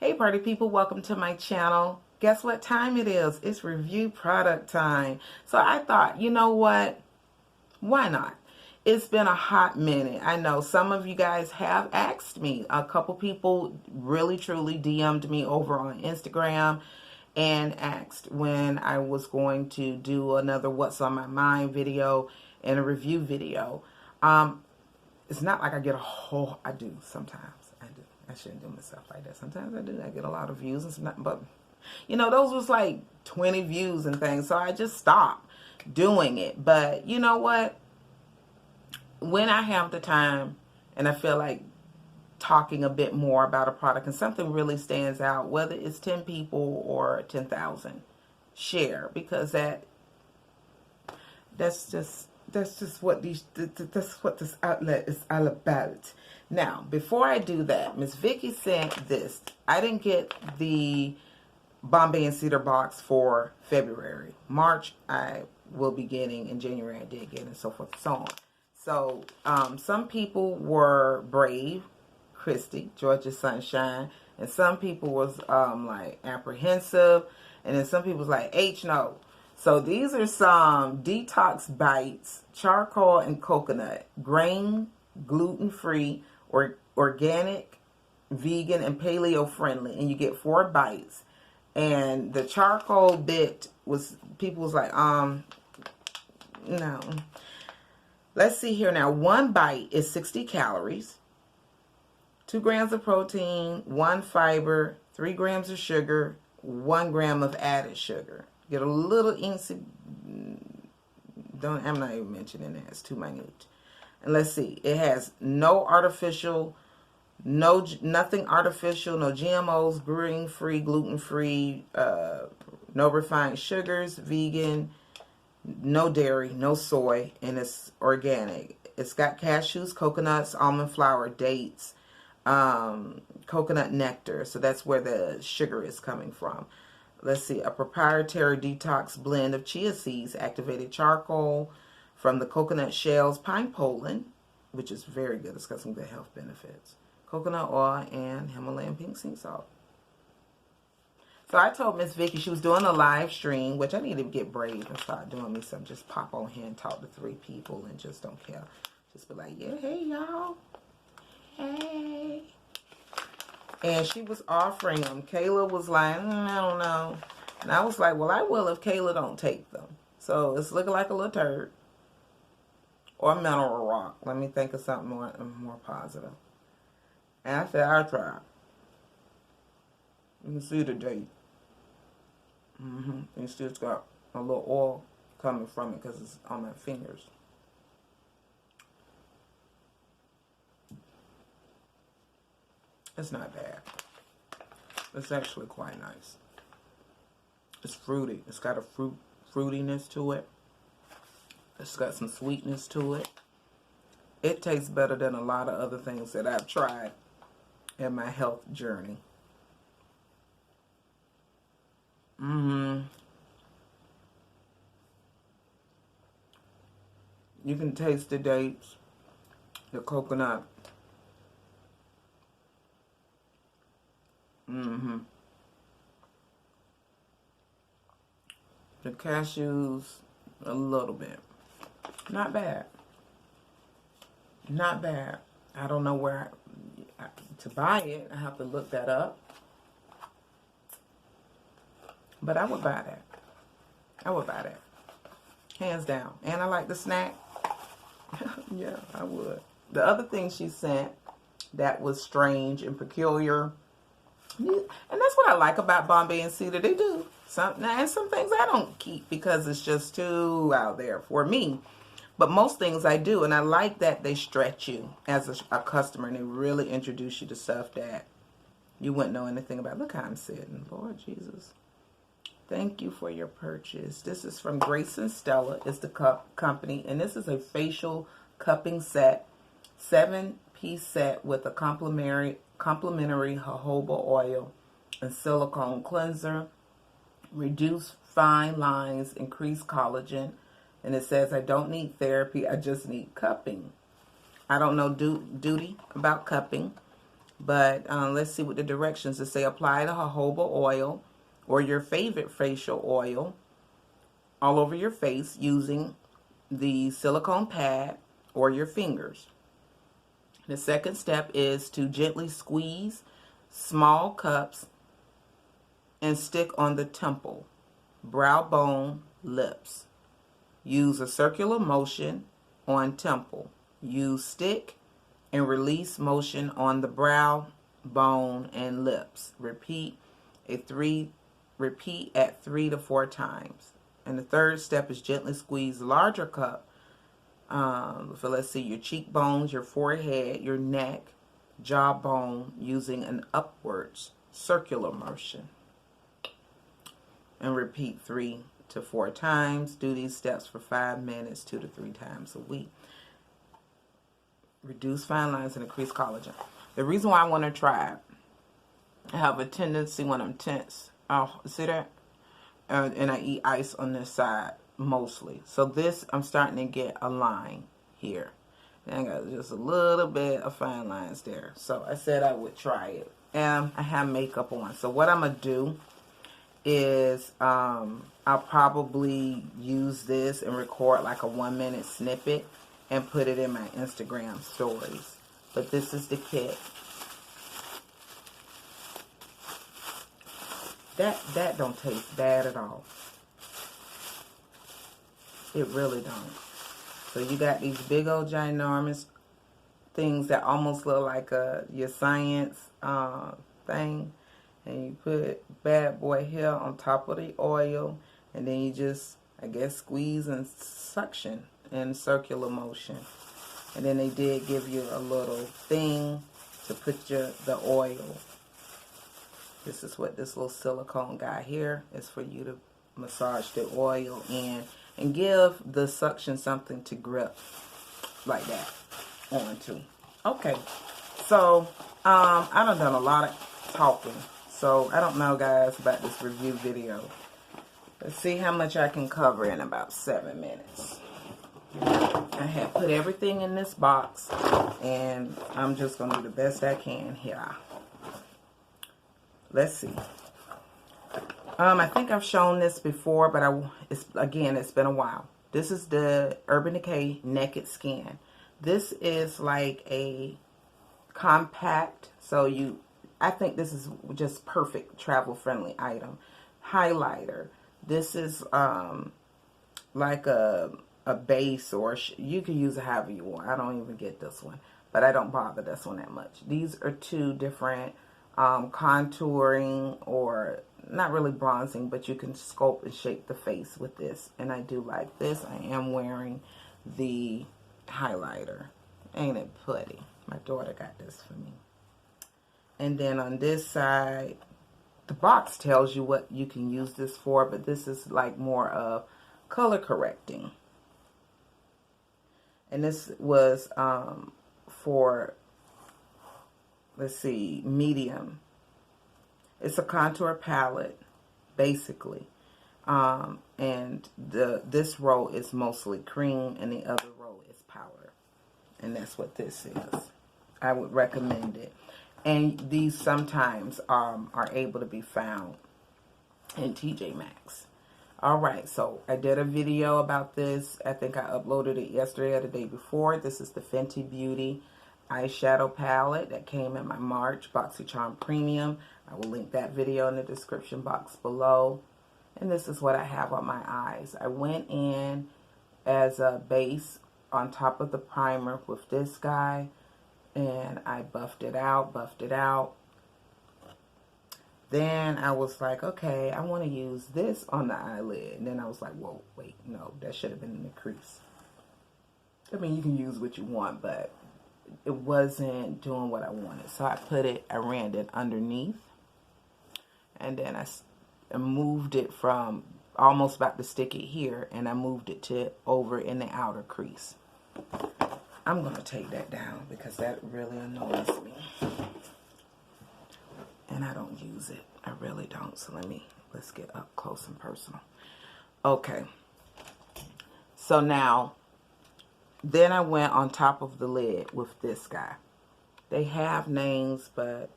Hey party people, welcome to my channel. Guess what time it is? It's review product time. So I thought, you know what? Why not? It's been a hot minute. I know some of you guys have asked me. A couple people really truly DM'd me over on Instagram and asked when I was going to do another What's on My Mind video and a review video. It's not like I get a whole, I do sometimes. I do. I shouldn't do myself like that. Sometimes I do. I get a lot of views and sometimes, but you know, those was like 20 views and things. So I just stopped doing it. But you know what? When I have the time and I feel like talking a bit more about a product and something really stands out, whether it's 10 people or 10,000, share, because that's just what this outlet is all about. Now, before I do that, Miss Vicky sent this. I didn't get the Bombay and Cedar box for February. March, I will be getting. In January, I did get, and so forth and so on. So, some people were brave, Christy, Georgia Sunshine, and some people was like apprehensive, and then some people was like, H no. So these are some Detox Bites, charcoal and coconut, grain, gluten-free, or organic, vegan, and paleo-friendly. And you get 4 bites. And the charcoal bit was, people was like, no. Let's see here now. 1 bite is 60 calories, 2 grams of protein, 1 fiber, 3 grams of sugar, 1 gram of added sugar. Get a little incy. I'm not even mentioning that. It's too minute. And let's see. It has no artificial, nothing artificial, no GMOs, grain-free, gluten-free, no refined sugars, vegan, no dairy, no soy, and it's organic. It's got cashews, coconuts, almond flour, dates, coconut nectar. So that's where the sugar is coming from. Let's see, a proprietary detox blend of chia seeds, activated charcoal from the coconut shells, pine pollen, which is very good. It's got some good health benefits. Coconut oil and Himalayan pink sea salt. So I told Miss Vicky she was doing a live stream, which I need to get brave and start doing me some. Just pop on here and talk to 3 people and just don't care. Just be like, yeah, hey, y'all. Hey. And she was offering them. Kayla was like, I don't know. And I was like, well, I will if Kayla don't take them. So it's looking like a little turd. Or a mineral rock. Let me think of something more positive. And I said, I'll try. You can see the date. And see it's got a little oil coming from it because it's on my fingers. It's not bad. It's actually quite nice. It's fruity. It's got a fruitiness to it. It's got some sweetness to it. It tastes better than a lot of other things that I've tried in my health journey. You can taste the dates, the coconut. The cashews, a little bit. Not bad. Not bad. I don't know where to buy it. I have to look that up. But I would buy that. I would buy that. Hands down. And I like the snack. Yeah, I would. The other thing she sent that was strange and peculiar. And that's what I like about Bombay and Cedar. They do something, and some things I don't keep because it's just too out there for me. But most things I do, and I like that they stretch you as a customer, and they really introduce you to stuff that you wouldn't know anything about. Look how I'm sitting, Lord Jesus. Thank you for your purchase. This is from Grace and Stella. It's the company, and this is a facial cupping set, 7-piece set with a complimentary jojoba oil and silicone cleanser, reduce fine lines, increase collagen, and it says I don't need therapy, I just need cupping. I don't know duty about cupping. But let's see what the directions to say. Apply the jojoba oil or your favorite facial oil all over your face using the silicone pad or your fingers. The second step is to gently squeeze small cups and stick on the temple, brow bone, lips. Use a circular motion on temple. Use stick and release motion on the brow, bone, and lips. Repeat at 3 to 4 times. And the third step is gently squeeze larger cup for, let's see, your cheekbones, your forehead, your neck, jawbone, using an upwards circular motion. And repeat 3 to 4 times. Do these steps for 5 minutes, 2 to 3 times a week. Reduce fine lines and increase collagen. The reason why I want to try it, I have a tendency when I'm tense. Oh, see that? And I eat ice on this side mostly. So this, I'm starting to get a line here. And I got just a little bit of fine lines there. So I said I would try it. And I have makeup on. So what I'm going to do is I'll probably use this and record like a 1-minute snippet and put it in my Instagram stories. But this is the kit. That don't taste bad at all. It really don't. So you got these big old ginormous things that almost look like your science thing. And you put bad boy here on top of the oil. And then you just, I guess, squeeze and suction in circular motion. And then they did give you a little thing to put the oil. This is what this little silicone guy here is for you to massage the oil in and give the suction something to grip like that onto. Okay, so I done a lot of talking, so I don't know, guys, about this review video. Let's see how much I can cover in about 7 minutes. I have put everything in this box, and I'm just going to do the best I can here. Let's see. I think I've shown this before, but it's been a while. This is the Urban Decay Naked Skin. This is like a compact, so I think this is just perfect travel-friendly item. Highlighter. This is like a base, or you can use it however you want. I don't even get this one, but I don't bother this one that much. These are 2 different contouring, or not really bronzing, but you can sculpt and shape the face with this. And I do like this. I am wearing the highlighter. Ain't it pretty? My daughter got this for me. And then on this side, the box tells you what you can use this for, but this is like more of color correcting. And this was for, let's see, medium. It's a contour palette, basically. And this row is mostly cream, and the other row is powder. And that's what this is. I would recommend it. And these sometimes are able to be found in TJ Maxx. Alright, so I did a video about this. I think I uploaded it yesterday or the day before. This is the Fenty Beauty eyeshadow palette that came in my March Boxycharm Premium. I will link that video in the description box below. And this is what I have on my eyes. I went in as a base on top of the primer with this guy. And I buffed it out. Then I was like, okay, I want to use this on the eyelid. And then I was like, whoa, wait, no, that should have been in the crease. I mean, you can use what you want, but it wasn't doing what I wanted. So I ran it underneath. And then I moved it from almost about to stick it here. And I moved it to over in the outer crease. I'm going to take that down because that really annoys me. And I don't use it. I really don't. So let's get up close and personal. Okay. So now, then I went on top of the lid with this guy. They have names, but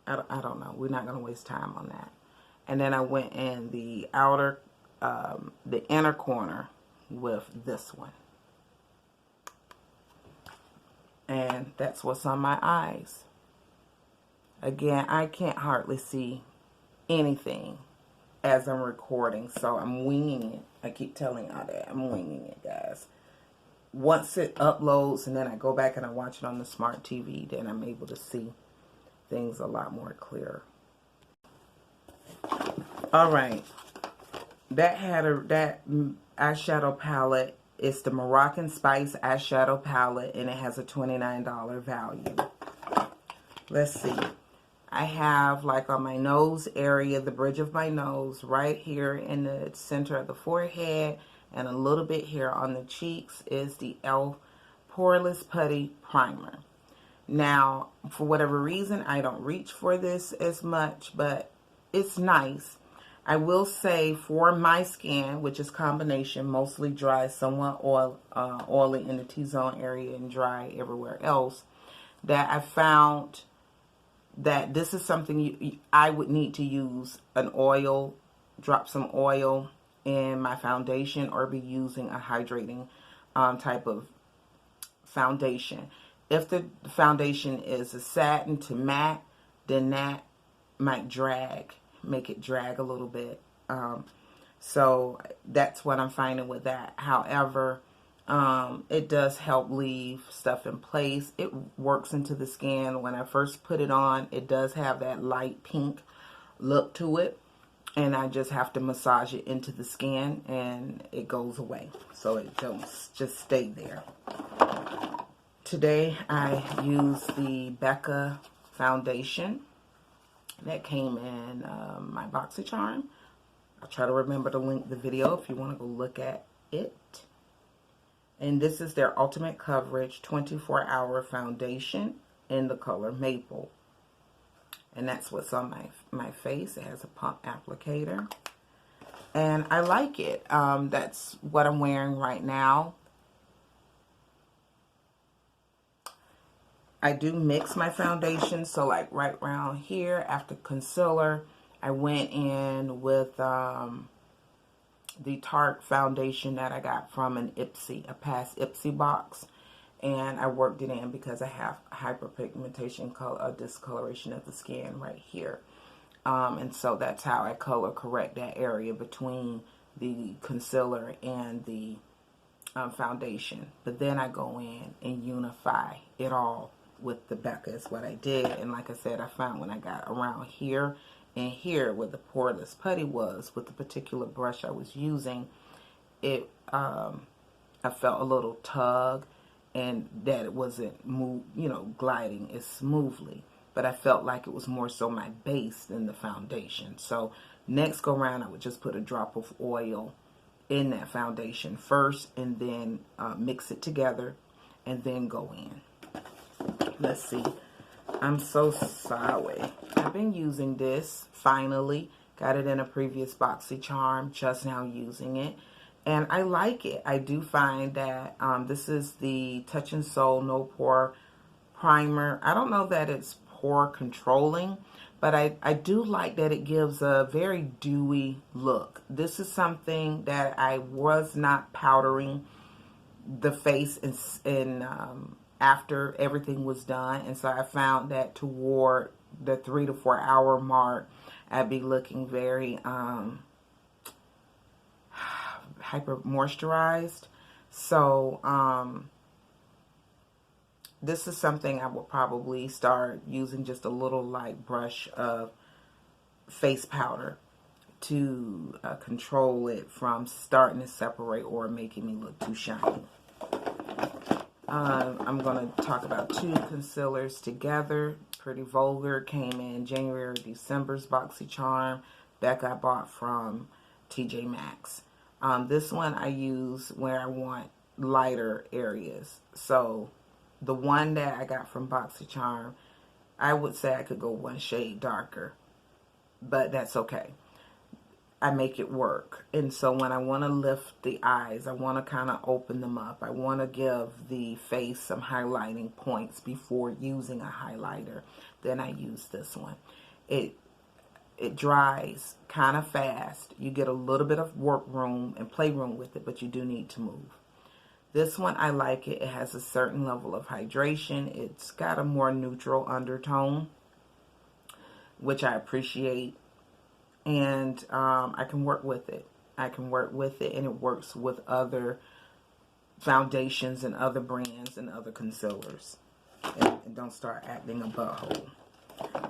I don't know. We're not going to waste time on that. And then I went in the the inner corner with this one. And that's what's on my eyes. Again, I can't hardly see anything as I'm recording, so I'm winging it. I keep telling y'all that. I'm winging it, guys. Once it uploads and then I go back and I watch it on the smart TV, then I'm able to see things a lot more clear. Alright. That eyeshadow palette is the Moroccan Spice eyeshadow palette, and it has a $29 value. Let's see. I have, like, on my nose area, the bridge of my nose, right here in the center of the forehead, and a little bit here on the cheeks, is the e.l.f. Poreless Putty Primer. Now, for whatever reason, I don't reach for this as much, but it's nice. I will say, for my skin, which is combination, mostly dry, somewhat oily in the T-zone area and dry everywhere else, that I found that this is something I would need to use an oil, drop some oil in my foundation, or be using a hydrating type of foundation. If the foundation is a satin to matte, then that might make it drag a little bit. So that's what I'm finding with that. However, it does help leave stuff in place. It works into the skin. When I first put it on, it does have that light pink look to it. And I just have to massage it into the skin and it goes away. So it don't just stay there. Today I used the Becca foundation that came in my Boxycharm. I'll try to remember to link the video if you want to go look at it. And this is their Ultimate Coverage 24-Hour Foundation in the color Maple. And that's what's on my face. It has a pump applicator. And I like it. That's what I'm wearing right now. I do mix my foundation. So like right around here after concealer, I went in with the Tarte foundation that I got from a past Ipsy box, and I worked it in because I have hyperpigmentation, discoloration of the skin right here, and so that's how I color correct that area between the concealer and the foundation. But then I go in and unify it all with the Becca is what I did. And like I said, I found when I got around here and here where the poreless putty was, with the particular brush I was using, it I felt a little tug, and that it wasn't gliding as smoothly, but I felt like it was more so my base than the foundation. So next go around, I would just put a drop of oil in that foundation first, and then mix it together and then go in. Let's see. I'm so sorry. I've been using this, finally. Got it in a previous Boxycharm, just now using it. And I like it. I do find that this is the Touch and Soul No Pore Primer. I don't know that it's pore controlling, but I do like that it gives a very dewy look. This is something that I was not powdering the face in after everything was done, and so I found that toward the 3 to 4 hour mark, I'd be looking very hyper moisturized. So this is something I will probably start using, just a little light brush of face powder to control it from starting to separate or making me look too shiny. I'm going to talk about two concealers together. Pretty Vulgar came in January, December's Boxycharm. Becca I bought from TJ Maxx. This one I use where I want lighter areas. So the one that I got from Boxycharm, I would say I could go one shade darker, but that's okay. I make it work. And so when I want to lift the eyes, I want to kind of open them up. I want to give the face some highlighting points before using a highlighter. Then I use this one. It dries kind of fast. You get a little bit of work room and playroom with it, but you do need to move. This one, I like it. It has a certain level of hydration. It's got a more neutral undertone, which I appreciate. And I can work with it. I can work with it, and it works with other foundations and other brands and other concealers. And don't start acting a butthole.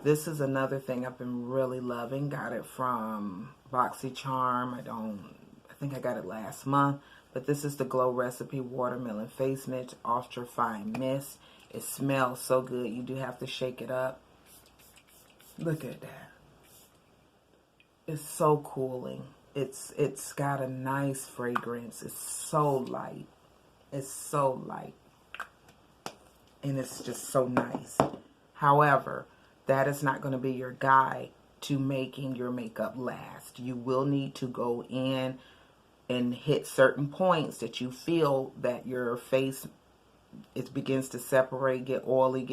This is another thing I've been really loving. Got it from Boxycharm. I think I got it last month. But this is the Glow Recipe Watermelon Face Mist Ultra Fine Mist. It smells so good. You do have to shake it up. Look at that. It's so cooling. It's got a nice fragrance. It's so light. It's so light. And it's just so nice. However, that is not going to be your guide to making your makeup last. You will need to go in and hit certain points that you feel that your face, it begins to separate, get oily, get